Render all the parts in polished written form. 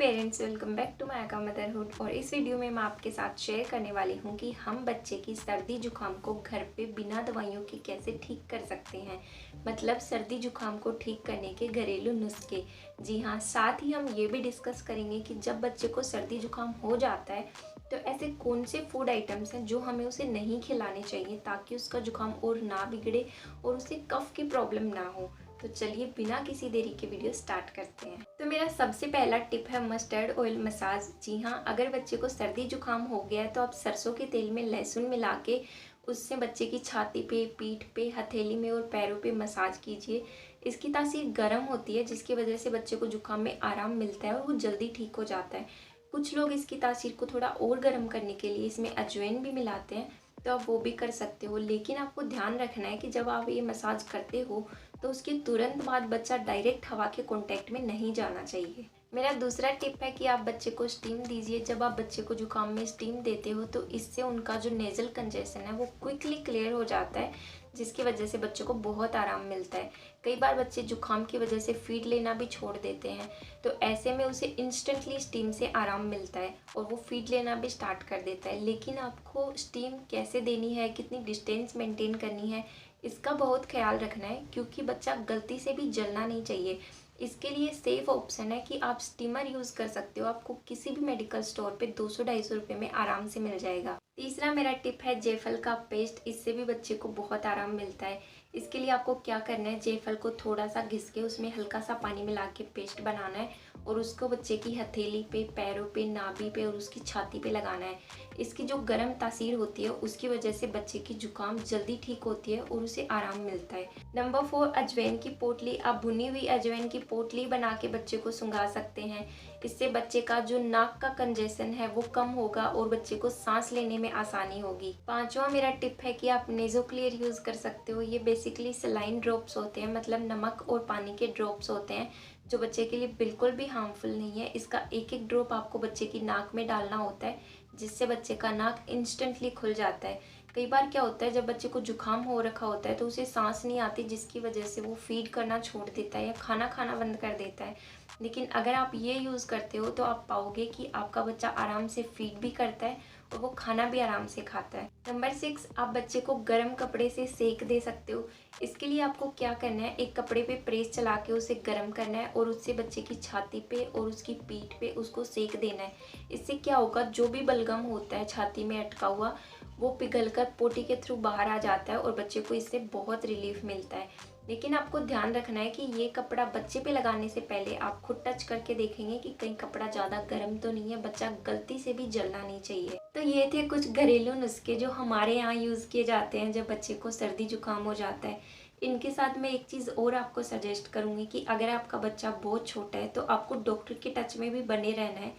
Parents, welcome back to my aka motherhood. और इस video में मैं आपके साथ शेयर करने वाली हूँ कि हम बच्चे की सर्दी जुकाम को घर पे बिना दवाइयों के कैसे ठीक कर सकते हैं। मतलब सर्दी जुकाम को ठीक करने के घरेलू नुस्खे। जी हाँ, साथ ही हम ये भी डिस्कस करेंगे कि जब बच्चे को सर्दी जुकाम हो जाता है तो ऐसे कौन से फूड आइटम्स हैं जो हमें उसे नहीं खिलाने चाहिए ताकि उसका जुकाम और ना बिगड़े और उसे कफ की प्रॉब्लम ना हो। तो चलिए बिना किसी देरी के वीडियो स्टार्ट करते हैं। तो मेरा सबसे पहला टिप है मस्टर्ड ऑयल मसाज। जी हाँ, अगर बच्चे को सर्दी जुकाम हो गया है तो आप सरसों के तेल में लहसुन मिला के उससे बच्चे की छाती पे, पीठ पे, हथेली में और पैरों पे मसाज कीजिए। इसकी तासीर गर्म होती है जिसकी वजह से बच्चे को जुकाम में आराम मिलता है और वो जल्दी ठीक हो जाता है। कुछ लोग इसकी तासीर को थोड़ा और गर्म करने के लिए इसमें अजवाइन भी मिलाते हैं, तो आप वो भी कर सकते हो। लेकिन आपको ध्यान रखना है कि जब आप ये मसाज करते हो तो उसके तुरंत बाद बच्चा डायरेक्ट हवा के कांटेक्ट में नहीं जाना चाहिए। मेरा दूसरा टिप है कि आप बच्चे को स्टीम दीजिए। जब आप बच्चे को जुकाम में स्टीम देते हो तो इससे उनका जो नेजल कंजेशन है वो क्विकली क्लियर हो जाता है, जिसकी वजह से बच्चे को बहुत आराम मिलता है। कई बार बच्चे जुकाम की वजह से फीड लेना भी छोड़ देते हैं, तो ऐसे में उसे इंस्टेंटली स्टीम से आराम मिलता है और वो फीड लेना भी स्टार्ट कर देता है। लेकिन आपको स्टीम कैसे देनी है, कितनी डिस्टेंस मेंटेन करनी है, इसका बहुत ख्याल रखना है, क्योंकि बच्चा गलती से भी जलना नहीं चाहिए। इसके लिए सेफ ऑप्शन है कि आप स्टीमर यूज़ कर सकते हो। आपको किसी भी मेडिकल स्टोर पे 200-250 रुपये में आराम से मिल जाएगा। तीसरा मेरा टिप है जायफल का पेस्ट। इससे भी बच्चे को बहुत आराम मिलता है। इसके लिए आपको क्या करना है, जायफल को थोड़ा सा घिस के उसमें हल्का सा पानी मिला के पेस्ट बनाना है और उसको बच्चे की हथेली पे, पैरों पे, नाभि पे और उसकी छाती पे लगाना है। इसकी जो गर्म तासीर होती है उसकी वजह से बच्चे की जुकाम जल्दी ठीक होती है और उसे आराम मिलता है। नंबर 4, अजवाइन की पोटली। आप भुनी हुई अजवाइन की पोटली बना के बच्चे को सुंघा सकते हैं। इससे बच्चे का जो नाक का कंजेशन है वो कम होगा और बच्चे को सांस लेने में आसानी होगी। पांचवा मेरा टिप है कि आप नेजो क्लियर यूज कर सकते हो। ये बेसिकली सलाइन ड्रॉप्स होते हैं, मतलब नमक और पानी के ड्रॉप्स होते हैं जो बच्चे के लिए बिल्कुल भी हार्मफुल नहीं है। इसका एक एक ड्रॉप आपको बच्चे की नाक में डालना होता है, जिससे बच्चे का नाक इंस्टेंटली खुल जाता है। कई बार क्या होता है, जब बच्चे को जुकाम हो रखा होता है तो उसे सांस नहीं आती, जिसकी वजह से वो फीड करना छोड़ देता है या खाना खाना बंद कर देता है। लेकिन अगर आप ये यूज़ करते हो तो आप पाओगे कि आपका बच्चा आराम से फीड भी करता है और वो खाना भी आराम से खाता है। नंबर 6, आप बच्चे को गर्म कपड़े से सेक दे सकते हो। इसके लिए आपको क्या करना है, एक कपड़े पे प्रेस चला के उसे गर्म करना है और उससे बच्चे की छाती पे और उसकी पीठ पे उसको सेक देना है। इससे क्या होगा, जो भी बलगम होता है छाती में अटका हुआ वो पिघलकर पोटी के थ्रू बाहर आ जाता है और बच्चे को इससे बहुत रिलीफ मिलता है। लेकिन आपको ध्यान रखना है कि ये कपड़ा बच्चे पे लगाने से पहले आप खुद टच करके देखेंगे कि कहीं कपड़ा ज़्यादा गर्म तो नहीं है, बच्चा गलती से भी जलना नहीं चाहिए। तो ये थे कुछ घरेलू नुस्खे जो हमारे यहाँ यूज़ किए जाते हैं जब बच्चे को सर्दी जुकाम हो जाता है। इनके साथ मैं एक चीज़ और आपको सजेस्ट करूँगी कि अगर आपका बच्चा बहुत छोटा है तो आपको डॉक्टर के टच में भी बने रहना है।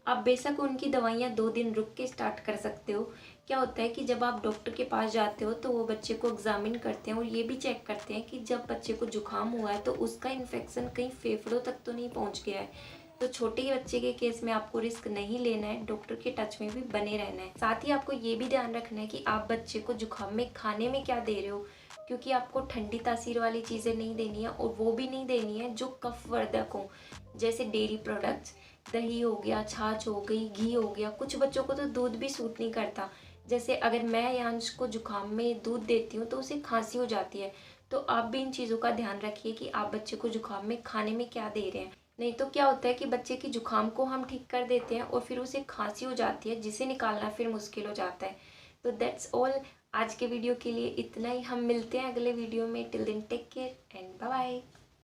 आप बेशक उनकी दवाइयाँ 2 दिन रुक के स्टार्ट कर सकते हो। क्या होता है कि जब आप डॉक्टर के पास जाते हो तो वो बच्चे को एग्जामिन करते हैं और ये भी चेक करते हैं कि जब बच्चे को जुकाम हुआ है तो उसका इन्फेक्शन कहीं फेफड़ों तक तो नहीं पहुंच गया है। तो छोटे ही बच्चे के केस में आपको रिस्क नहीं लेना है, डॉक्टर के टच में भी बने रहना है। साथ ही आपको ये भी ध्यान रखना है कि आप बच्चे को जुकाम में खाने में क्या दे रहे हो, क्योंकि आपको ठंडी तासीर वाली चीज़ें नहीं देनी है और वो भी नहीं देनी है जो कफवर्धक हो, जैसे डेयरी प्रोडक्ट्स, दही हो गया, छाछ हो गई, घी हो गया। कुछ बच्चों को तो दूध भी सूट नहीं करता। जैसे अगर मैं यांश को जुकाम में दूध देती हूँ तो उसे खांसी हो जाती है। तो आप भी इन चीज़ों का ध्यान रखिए कि आप बच्चे को जुकाम में खाने में क्या दे रहे हैं। नहीं तो क्या होता है कि बच्चे की जुकाम को हम ठीक कर देते हैं और फिर उसे खांसी हो जाती है, जिसे निकालना फिर मुश्किल हो जाता है। तो दैट्स ऑल। आज के वीडियो के लिए इतना ही। हम मिलते हैं अगले वीडियो में। Till then take care and bye bye.